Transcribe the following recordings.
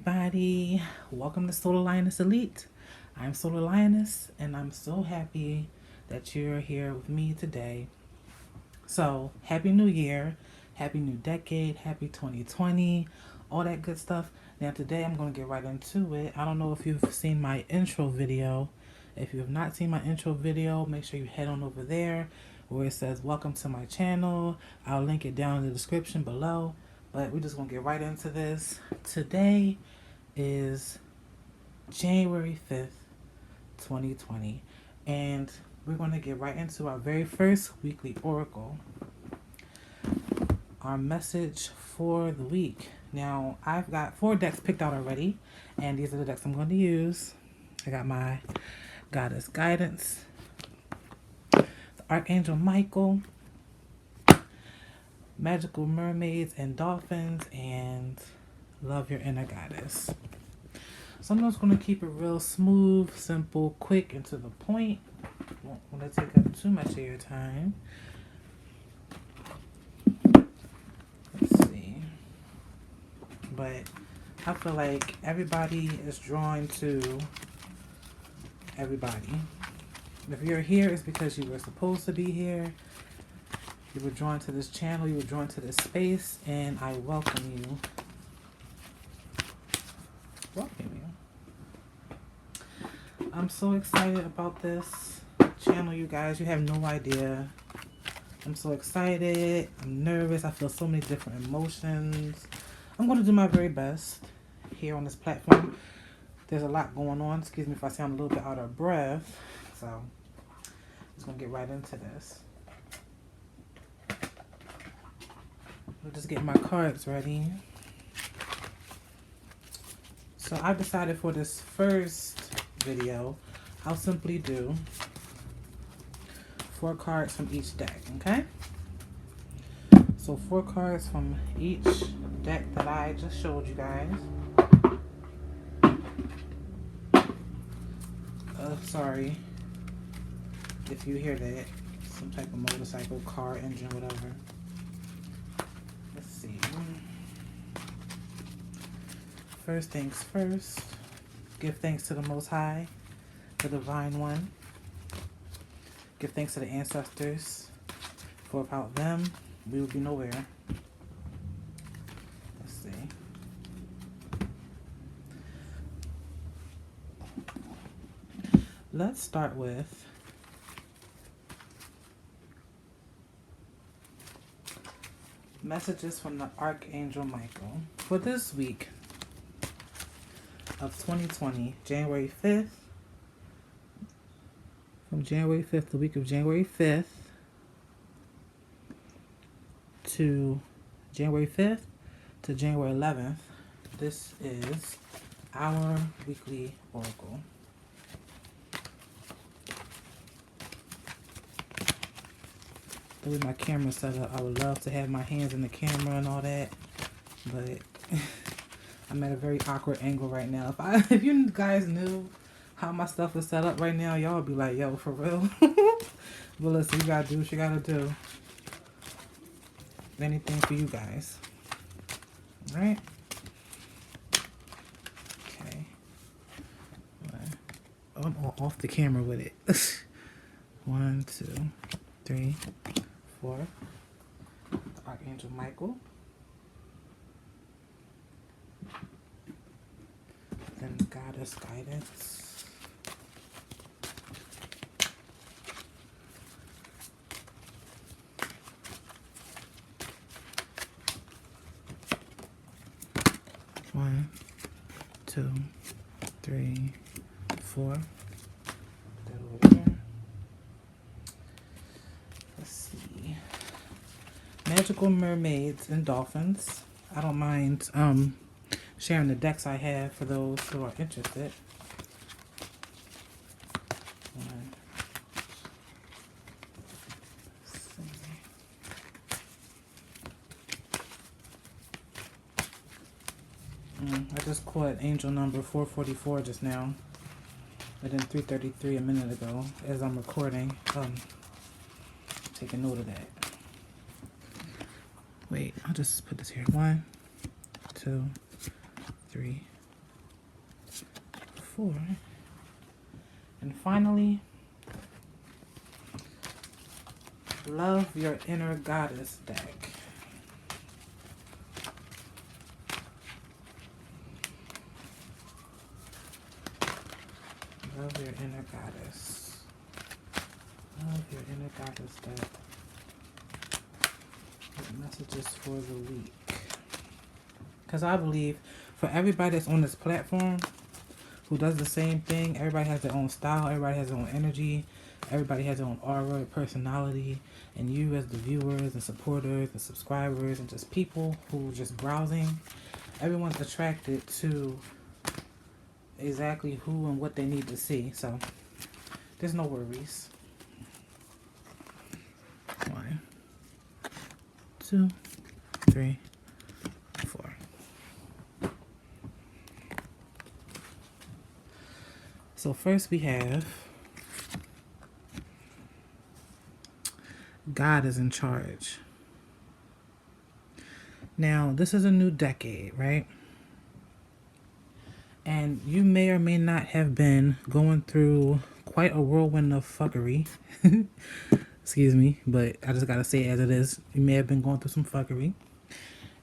everybody. Welcome to SOULar Lioness Elite. I'm SOULar Lioness, and I'm so happy that you're here with me today. So, Happy New Year, Happy New Decade, Happy 2020, all that good stuff. Now, today I'm going to get right into it. I don't know if you've seen my intro video. If you have not seen my intro video, make sure you head on over there where it says welcome to my channel. I'll link it down in the description below. But we're just going to get right into this. Today is January 5th, 2020. And we're going to get right into our very first weekly oracle. Our message for the week. Now, I've got 4 decks picked out already. And these are the decks I'm going to use. I got my Goddess Guidance, the Archangel Michael, Magical Mermaids and Dolphins, and Love Your Inner Goddess. So I'm just going to keep it real smooth, simple, quick, and to the point. Won't want to take up too much of your time. Let's see. But I feel like everybody is drawn to everybody. If you're here, it's because you were supposed to be here. You were drawn to this channel, you were drawn to this space, and I welcome you. I'm so excited about this channel, you guys. You have no idea. I'm so excited. I'm nervous. I feel so many different emotions. I'm going to do my very best here on this platform. There's a lot going on. Excuse me if I sound a little bit out of breath. So, I'm just going to get right into this. I'll just get my cards ready. So I decided for this first video, I'll simply do 4 cards from each deck, okay? So 4 cards from each deck that I just showed you guys. Sorry if you hear that. Some type of motorcycle, car, engine, whatever. Let's see. First things first, give thanks to the Most High, the Divine One. Give thanks to the ancestors, for without them, we would be nowhere. Let's see. Let's start with messages from the Archangel Michael for this week of 2020, January 5th. From January 5th, the week of January 5th to January 5th to January 11th. This is our weekly oracle. The way my camera set up, I would love to have my hands in the camera and all that, but I'm at a very awkward angle right now. If you guys knew how my stuff is set up right now, y'all would be like, yo, for real? But listen, you gotta do what you gotta do. Anything for you guys. Alright? Okay. I'm off the camera with it. 1, 2, 3, 4. Archangel Michael. Then Goddess Guidance. One, 2, 3, 4. That over here. Let's see. Magical Mermaids and Dolphins. I don't mind sharing the decks I have for those who are interested. I just caught angel number 444 just now, and then 333 a minute ago as I'm recording. Take a note of that. Wait, I'll just put this here. 1, 2, 3, 4. And finally, love your inner goddess deck. Love your inner goddess. Love your inner goddess deck. Messages for the week. Because I believe for everybody that's on this platform who does the same thing, everybody has their own style, everybody has their own energy, everybody has their own aura, personality, and you as the viewers and supporters and subscribers and just people who are just browsing, everyone's attracted to exactly who and what they need to see. So there's no worries. 1, 2, 3, 4. So first we have God is in charge. Now, this is a new decade, right? And you may or may not have been going through quite a whirlwind of fuckery. Excuse me, but I just gotta say it as it is. You may have been going through some fuckery.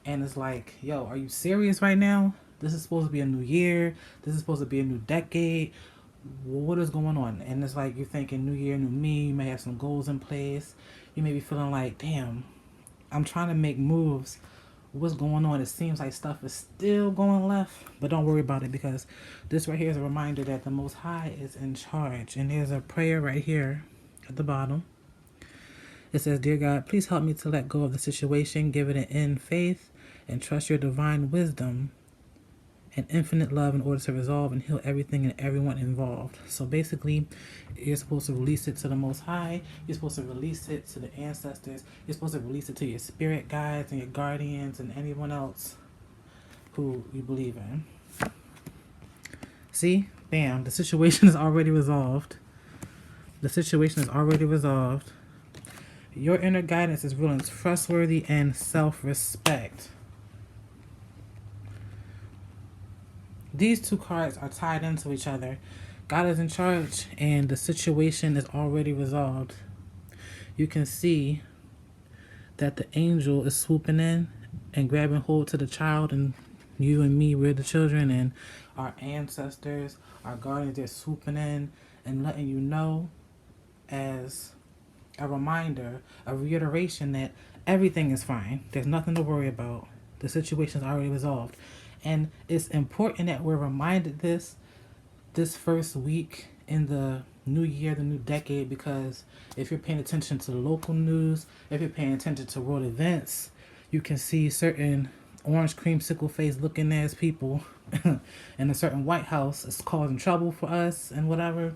And it's like, yo, are you serious right now? This is supposed to be a new year. This is supposed to be a new decade. What is going on? And it's like you're thinking new year, new me. You may have some goals in place. You may be feeling like, damn, I'm trying to make moves. What's going on? It seems like stuff is still going left, but don't worry about it, because this right here is a reminder that the Most High is in charge. And there's a prayer right here at the bottom. It says, "Dear God, please help me to let go of the situation, give it an end faith, and trust your divine wisdom and infinite love in order to resolve and heal everything and everyone involved." So basically, you're supposed to release it to the Most High. You're supposed to release it to the ancestors. You're supposed to release it to your spirit guides and your guardians and anyone else who you believe in. See? Bam. The situation is already resolved. The situation is already resolved. Your inner guidance is real and trustworthy and self-respect. These two cards are tied into each other. God is in charge and the situation is already resolved. You can see that the angel is swooping in and grabbing hold to the child, and you and me, we're the children, and our ancestors, our guardians, they're swooping in and letting you know as a reminder, a reiteration that everything is fine. There's nothing to worry about. The situation is already resolved. And it's important that we're reminded this first week in the new year, the new decade, because if you're paying attention to the local news, if you're paying attention to world events, you can see certain orange creamsicle face looking ass people in a certain White House is causing trouble for us and whatever.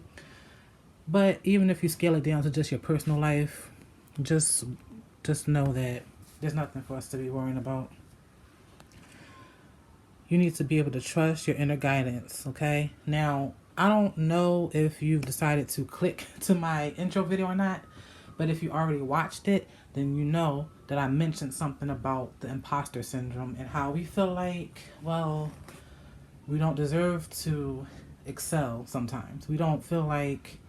But even if you scale it down to just your personal life, just know that there's nothing for us to be worrying about. You need to be able to trust your inner guidance, okay? Now, I don't know if you've decided to click to my intro video or not, but if you already watched it, then you know that I mentioned something about the imposter syndrome and how we feel like, well, we don't deserve to excel sometimes. We don't feel like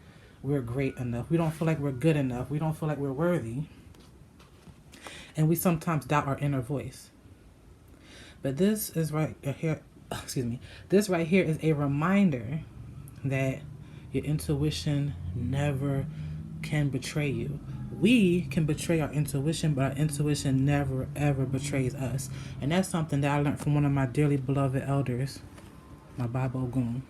we're great enough. We don't feel like we're good enough. We don't feel like we're worthy. And we sometimes doubt our inner voice. But this is right here, this right here is a reminder that your intuition never can betray you. We can betray our intuition, but our intuition never, ever betrays us. And that's something that I learned from one of my dearly beloved elders, my Bible Goon.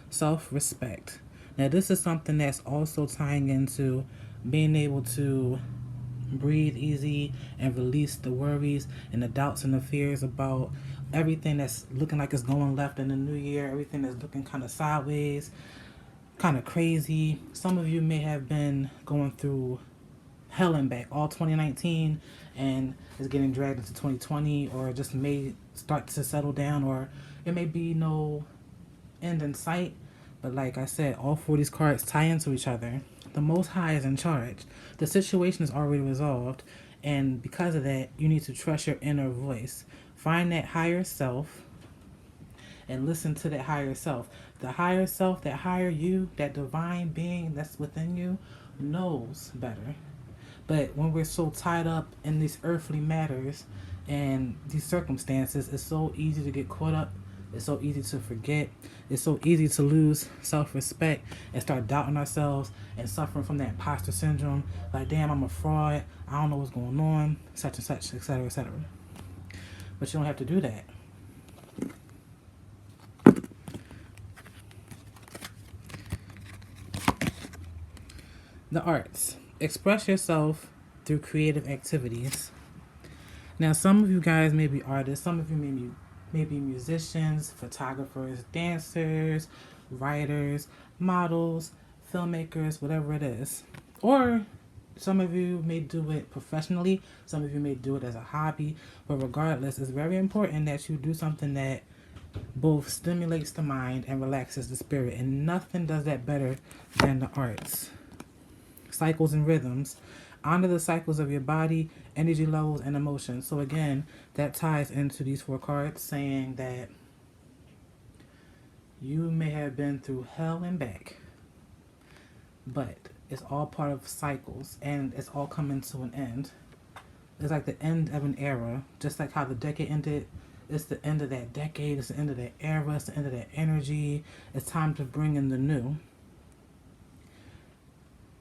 Self-respect. Now, this is something that's also tying into being able to breathe easy and release the worries and the doubts and the fears about everything that's looking like it's going left in the new year, everything that's looking kind of sideways, kind of crazy. Some of you may have been going through hell and back all 2019 and is getting dragged into 2020, or just may start to settle down, or it may be no end in sight. But like I said, all 4 of these cards tie into each other. The Most High is in charge. The situation is already resolved. And because of that, you need to trust your inner voice. Find that higher self and listen to that higher self. The higher self, that higher you, that divine being that's within you, knows better. But when we're so tied up in these earthly matters and these circumstances, it's so easy to get caught up. It's so easy to forget. It's so easy to lose self respect and start doubting ourselves and suffering from that imposter syndrome. Like, damn, I'm a fraud. I don't know what's going on, such and such, etc., etc. But you don't have to do that. The arts. Express yourself through creative activities. Now, some of you guys may be artists, some of you may be musicians, photographers, dancers, writers, models, filmmakers, whatever it is. Or some of you may do it professionally, some of you may do it as a hobby, but regardless, it's very important that you do something that both stimulates the mind and relaxes the spirit, and nothing does that better than the arts. Cycles and rhythms. Honor the cycles of your body, energy levels, and emotions. So again, that ties into these 4 cards, saying that you may have been through hell and back, but it's all part of cycles, and it's all coming to an end. It's like the end of an era, just like how the decade ended. It's the end of that decade, it's the end of that era, it's the end of that energy. It's time to bring in the new.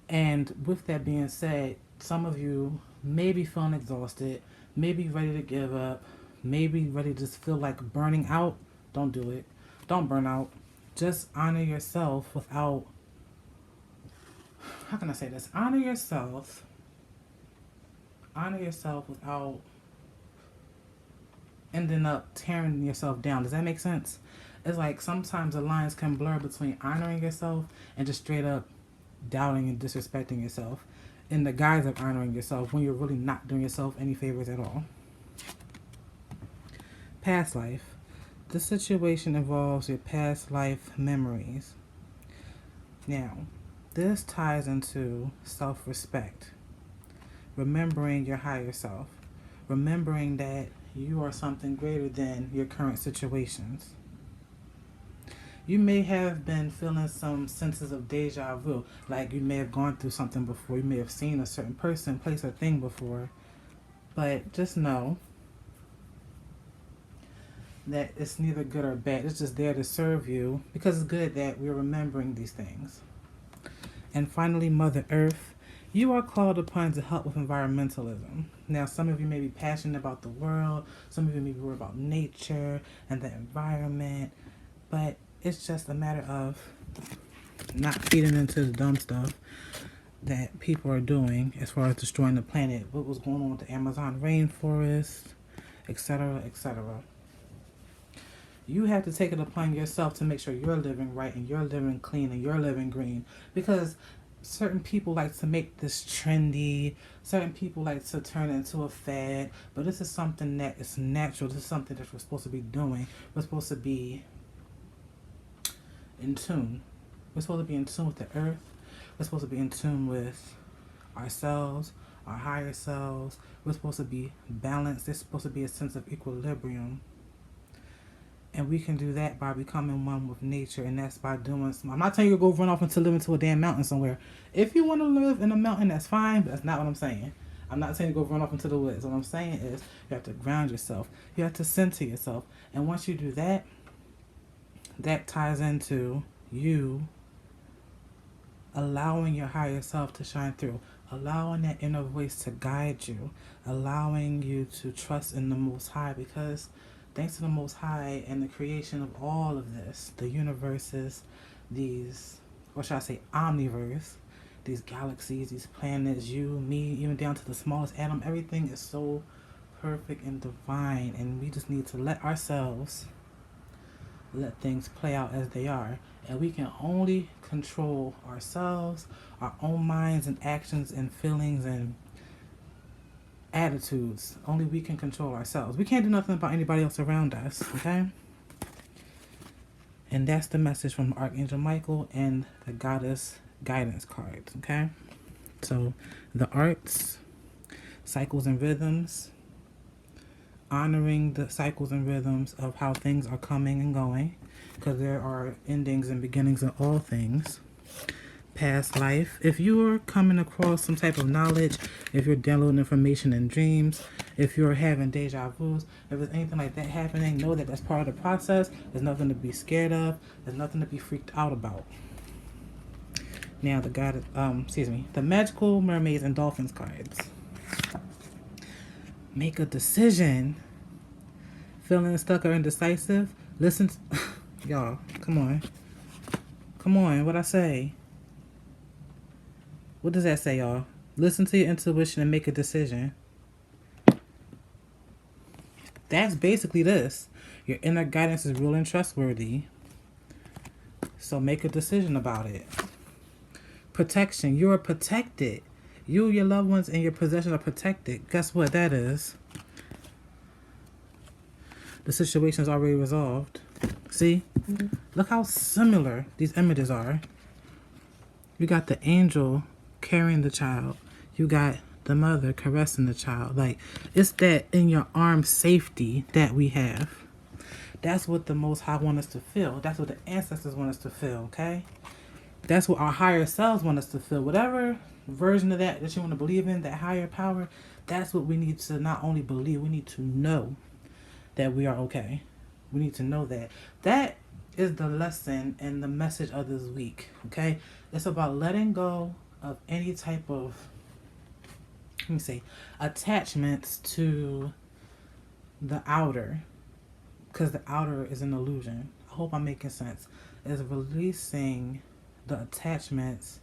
And with that being said, some of you may be feeling exhausted, maybe ready to give up, maybe ready to just feel like burning out. Don't do it. Don't burn out. Just honor yourself without, how can I say this? Honor yourself without ending up tearing yourself down. Does that make sense? It's like sometimes the lines can blur between honoring yourself and just straight up doubting and disrespecting yourself in the guise of honoring yourself when you're really not doing yourself any favors at all. Past life. This situation involves your past life memories. Now, this ties into self-respect. Remembering your higher self. Remembering that you are something greater than your current situations. You may have been feeling some senses of deja vu, like you may have gone through something before, you may have seen a certain person, place, or thing before, but just know that it's neither good or bad. It's just there to serve you, because it's good that we're remembering these things. And finally, Mother Earth. You are called upon to help with environmentalism. Now, some of you may be passionate about the world, some of you may be worried about nature and the environment, but it's just a matter of not feeding into the dumb stuff that people are doing as far as destroying the planet. What was going on with the Amazon rainforest, etc., etc. You have to take it upon yourself to make sure you're living right and you're living clean and you're living green, because certain people like to make this trendy, certain people like to turn it into a fad, but this is something that is natural. This is something that we're supposed to be doing. We're supposed to be in tune. We're supposed to be in tune with the earth. We're supposed to be in tune with ourselves, our higher selves. We're supposed to be balanced. There's supposed to be a sense of equilibrium. And we can do that by becoming one with nature, and that's by doing some. I'm not telling you to go run off and live into a damn mountain somewhere. If you want to live in a mountain, that's fine, but that's not what I'm saying. I'm not saying to go run off into the woods. What I'm saying is you have to ground yourself. You have to center yourself. And once you do that, that ties into you allowing your higher self to shine through, allowing that inner voice to guide you, allowing you to trust in the Most High, because thanks to the Most High and the creation of all of this, the universes, these, or should I say omniverse, these galaxies, these planets, you, me, even down to the smallest atom, everything is so perfect and divine, and we just need to let things play out as they are. And we can only control ourselves, our own minds and actions and feelings and attitudes. Only we can control ourselves. We can't do nothing about anybody else around us, okay? And that's the message from Archangel Michael and the Goddess Guidance cards, okay? So the arts, cycles and rhythms, honoring the cycles and rhythms of how things are coming and going, because there are endings and beginnings in all things. Past life. If you're coming across some type of knowledge, if you're downloading information in dreams, if you're having deja vus, if there's anything like that happening, know that that's part of the process. There's nothing to be scared of. There's nothing to be freaked out about. Now the magical mermaids and dolphins cards. Make a decision. Feeling stuck or indecisive? Listen, y'all, come on. Come on, what I say? What does that say, y'all? Listen to your intuition and make a decision. That's basically this. Your inner guidance is real and trustworthy. So make a decision about it. Protection. You are protected. You, your loved ones, and your possession are protected. Guess what that is? The situation is already resolved. See? Look how similar these images are. You got the angel carrying the child. You got the mother caressing the child. Like, it's that in your arms safety that we have. That's what the Most High want us to feel. That's what the ancestors want us to feel, okay? That's what our higher selves want us to feel. Whatever version of that you want to believe in, that higher power, that's what we need to not only believe, we need to know that we are okay. We need to know that. That is the lesson and the message of this week, okay? It's about letting go of any type of, attachments to the outer, because the outer is an illusion. I hope I'm making sense. It's releasing the attachments,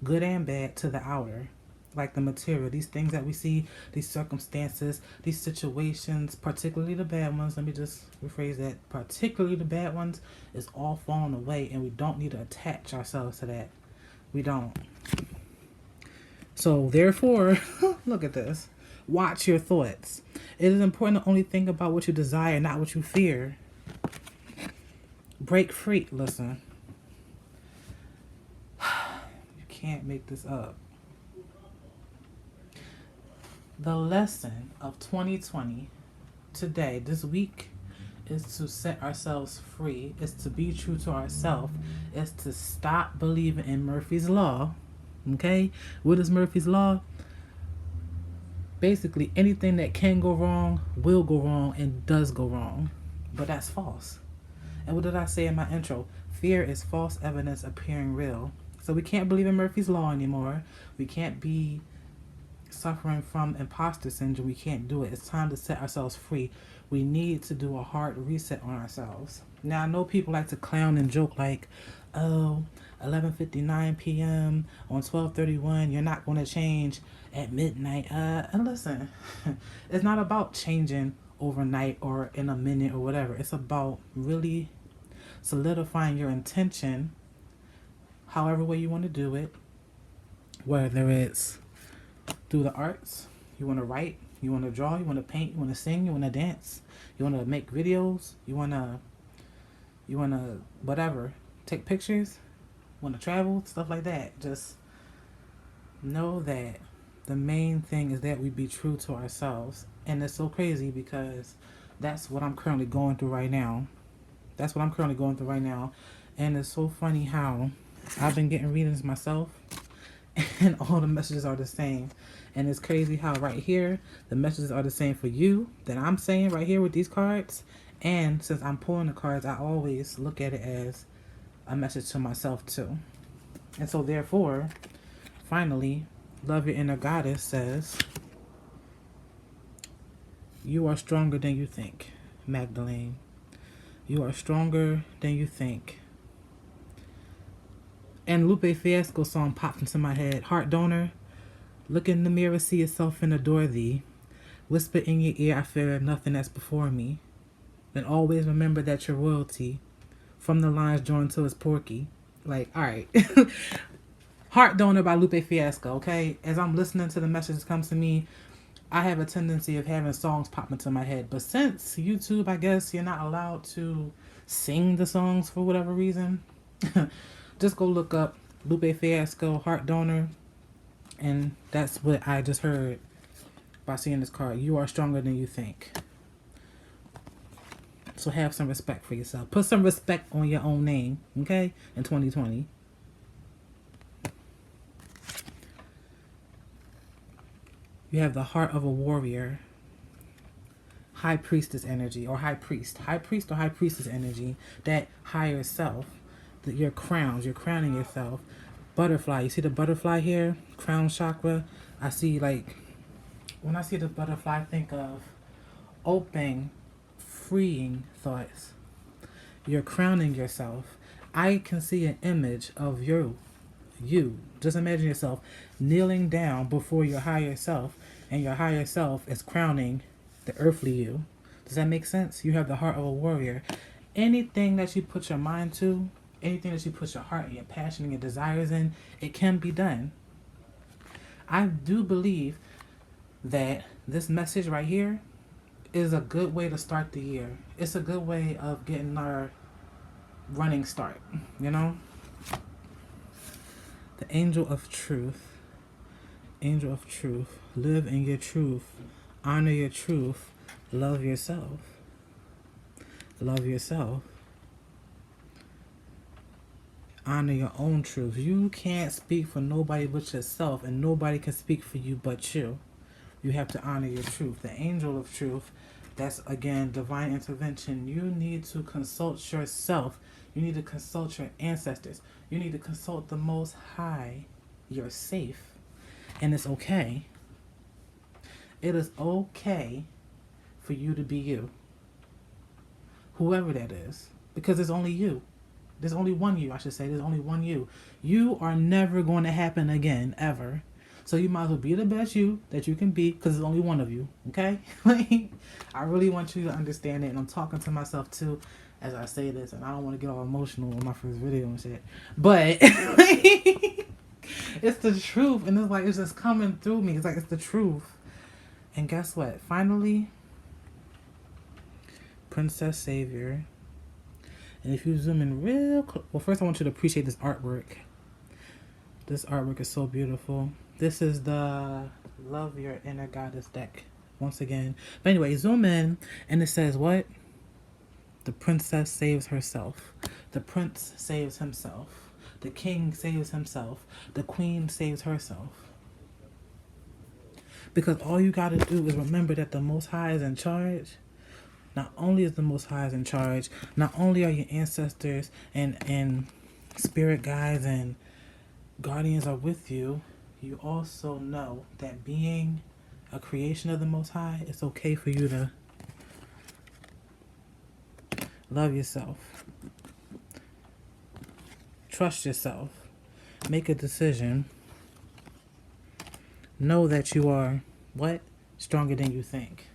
good and bad, to the outer, like the material, these things that we see, these circumstances, these situations, particularly the bad ones. Let me just rephrase that. Particularly the bad ones is all falling away, and we don't need to attach ourselves to that. We don't. So therefore, look at this. Watch your thoughts. It is important to only think about what you desire, not what you fear. Break free. Listen. You can't make this up. The lesson of 2020 today, this week, is to set ourselves free. Is to be true to ourselves. Is to stop believing in Murphy's Law. Okay? What is Murphy's Law? Basically, anything that can go wrong will go wrong and does go wrong. But that's false. And what did I say in my intro? Fear is false evidence appearing real. So we can't believe in Murphy's Law anymore. We can't be suffering from imposter syndrome. We can't do it. It's time to set ourselves free. We need to do a hard reset on ourselves. Now, I know people like to clown and joke like, oh, 11:59 p.m. on 12/31, you're not going to change at midnight. And listen, it's not about changing overnight or in a minute or whatever. It's about really solidifying your intention, however way you want to do it, whether it's through the arts, you want to write, you want to draw, you want to paint, you want to sing, you want to dance, you want to make videos, you want to whatever, take pictures, want to travel, stuff like that. Just know that the main thing is that we be true to ourselves. And it's so crazy because that's what I'm currently going through right now. And it's so funny how I've been getting readings myself and all the messages are the same. And it's crazy how right here, the messages are the same for you that I'm saying right here with these cards. And since I'm pulling the cards, I always look at it as a message to myself too. And so therefore, finally, Love Your Inner Goddess says, you are stronger than you think, Magdalene. You are stronger than you think. And Lupe Fiasco song popped into my head. Heart donor, look in the mirror, see yourself and adore thee. Whisper in your ear, I fear nothing that's before me. And always remember that you're royalty. From the lines drawn to his porky. Like, all right. Heart Donor by Lupe Fiasco, okay? As I'm listening to the messages come to me, I have a tendency of having songs pop into my head. But since YouTube, I guess, you're not allowed to sing the songs for whatever reason, just go look up Lupe Fiasco, Heart Donor, and that's what I just heard by seeing this card. You are stronger than you think. So have some respect for yourself. Put some respect on your own name, okay? In 2020. You have the heart of a warrior. High priestess energy, or high priest. High priest or high priestess energy. That higher self. Your crowns. You're crowning yourself. Butterfly. You see the butterfly here? Crown chakra. I see, like, when I see the butterfly, I think of open, freeing thoughts. You're crowning yourself. I can see an image of you. Just imagine yourself kneeling down before your higher self, and your higher self is crowning the earthly you. Does that make sense? You have the heart of a warrior. Anything that you put your mind to, anything that you put your heart and your passion and your desires in, it can be done. I do believe that this message right here is a good way to start the year. It's a good way of getting our running start, you know? The angel of truth. Angel of truth. Live in your truth. Honor your truth. Love yourself. Love yourself. Honor your own truth. You can't speak for nobody but yourself, and nobody can speak for you but you. You have to honor your truth. The angel of truth, that's again divine intervention. You need to consult yourself. You need to consult your ancestors. You need to consult the Most High. You're safe. And it's okay. It is okay for you to be you. Whoever that is. Because there's only you. There's only one you, I should say. There's only one you. You are never going to happen again, ever. So you might as well be the best you that you can be, because there's only one of you, okay? I really want you to understand it, and I'm talking to myself too as I say this, and I don't want to get all emotional on my first video and shit. But it's the truth, and it's like it's just coming through me. It's like it's the truth. And guess what? Finally, Princess Savior. And if you zoom in real close, well, first I want you to appreciate this artwork. This artwork is so beautiful. This is the Love Your Inner Goddess deck, once again. But anyway, zoom in, and it says what? The princess saves herself. The prince saves himself. The king saves himself. The queen saves herself. Because all you gotta do is remember that the Most High is in charge. Not only is the Most High in charge, not only are your ancestors and spirit guides and guardians are with you, you also know that being a creation of the Most High, it's okay for you to love yourself. Trust yourself. Make a decision. Know that you are, what? Stronger than you think.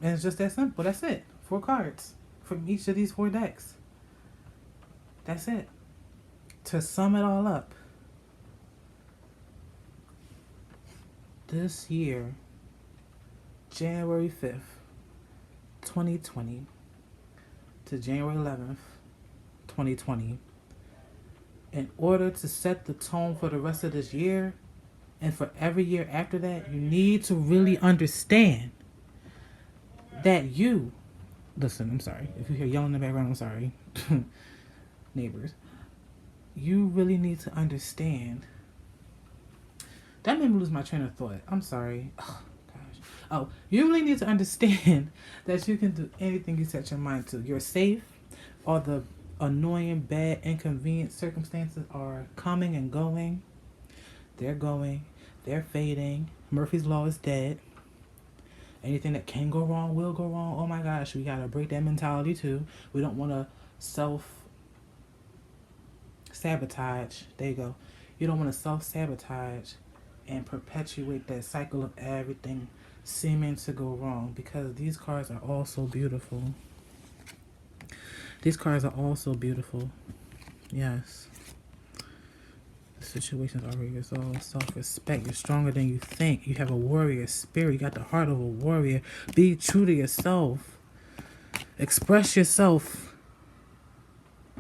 And it's just that simple. That's it. 4 cards from each of these 4 decks. That's it. To sum it all up, this year, January 5th, 2020 to January 11th, 2020, in order to set the tone for the rest of this year and for every year after that, you need to really understand that you, listen, I'm sorry. If you hear yelling in the background, I'm sorry. Neighbors. You really need to understand. That made me lose my train of thought. I'm sorry. Oh, gosh. Oh, you really need to understand that you can do anything you set your mind to. You're safe. All the annoying, bad, inconvenient circumstances are coming and going. They're going. They're fading. Murphy's Law is dead. Anything that can go wrong will go wrong. Oh my gosh, we gotta break that mentality too. We don't want to self-sabotage. There you go. You don't want to self-sabotage and perpetuate that cycle of everything seeming to go wrong, because these cards are all so beautiful. These cards are all so beautiful. Yes. The situation's already resolved. Self-respect. You're stronger than you think. You have a warrior spirit. You got the heart of a warrior. Be true to yourself. Express yourself.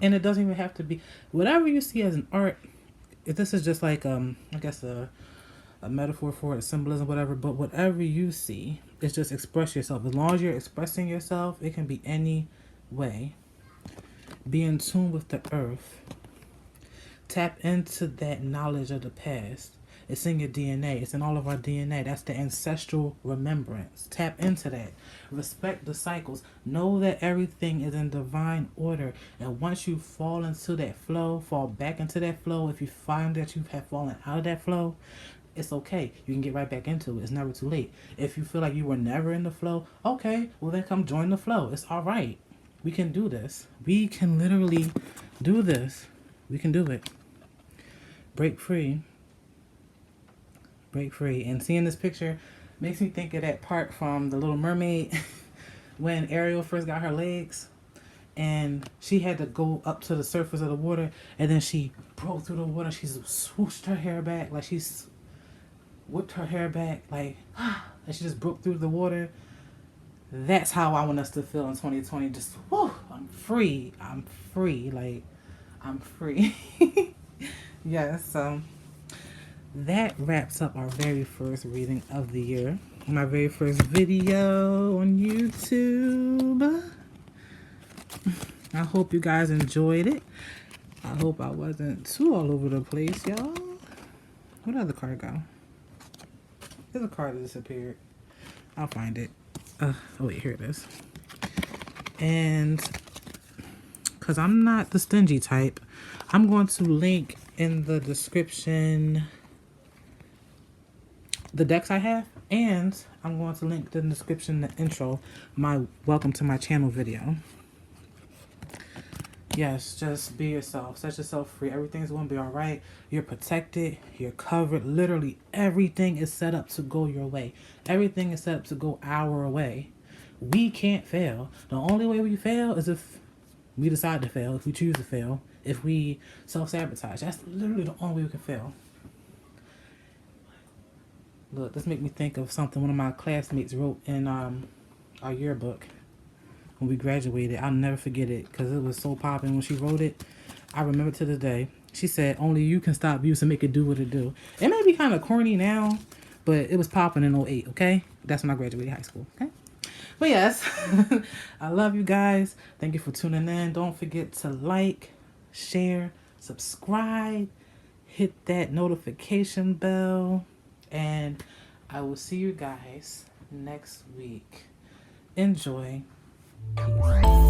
And it doesn't even have to be whatever you see as an art. If this is just like I guess a a metaphor for it, symbolism, whatever. But whatever you see, it's just express yourself. As long as you're expressing yourself, it can be any way. Be in tune with the earth. Tap into that knowledge of the past. It's in your DNA. It's in all of our DNA. That's the ancestral remembrance. Tap into that. Respect the cycles. Know that everything is in divine order. And once you fall into that flow, fall back into that flow. If you find that you have fallen out of that flow, it's okay. You can get right back into it. It's never too late. If you feel like you were never in the flow, okay, well then come join the flow. It's all right. We can do this. We can literally do this. We can do it. Break free. Break free. And seeing this picture makes me think of that part from The Little Mermaid when Ariel first got her legs and she had to go up to the surface of the water, and then she broke through the water. She swooshed her hair back, like she's whipped her hair back, like, and she just broke through the water. That's how I want us to feel in 2020. Just, whoo, I'm free. I'm free. Like, I'm free. Yes, so that wraps up our very first reading of the year. My very first video on YouTube. I hope you guys enjoyed it. I hope I wasn't too all over the place, y'all. Where'd the other card go? There's a card that disappeared. I'll find it. Oh wait, here it is. And because I'm not the stingy type, I'm going to link in the description the decks I have, and I'm going to link in the description the intro, my welcome to my channel video. Yes, just be yourself. Set yourself free. Everything's going to be all right. You're protected. You're covered. Literally, everything is set up to go your way. Everything is set up to go our way. We can't fail. The only way we fail is if we decide to fail, if we choose to fail, if we self-sabotage. That's literally the only way we can fail. Look, this make me think of something one of my classmates wrote in our yearbook. When we graduated, I'll never forget it because it was so popping when she wrote it. I remember to this day. She said, "Only you can stop abuse and make it do what it do." It may be kind of corny now, but it was popping in 08, okay? That's when I graduated high school, okay? But yes, I love you guys. Thank you for tuning in. Don't forget to like, share, subscribe, hit that notification bell, and I will see you guys next week. Enjoy. Peace.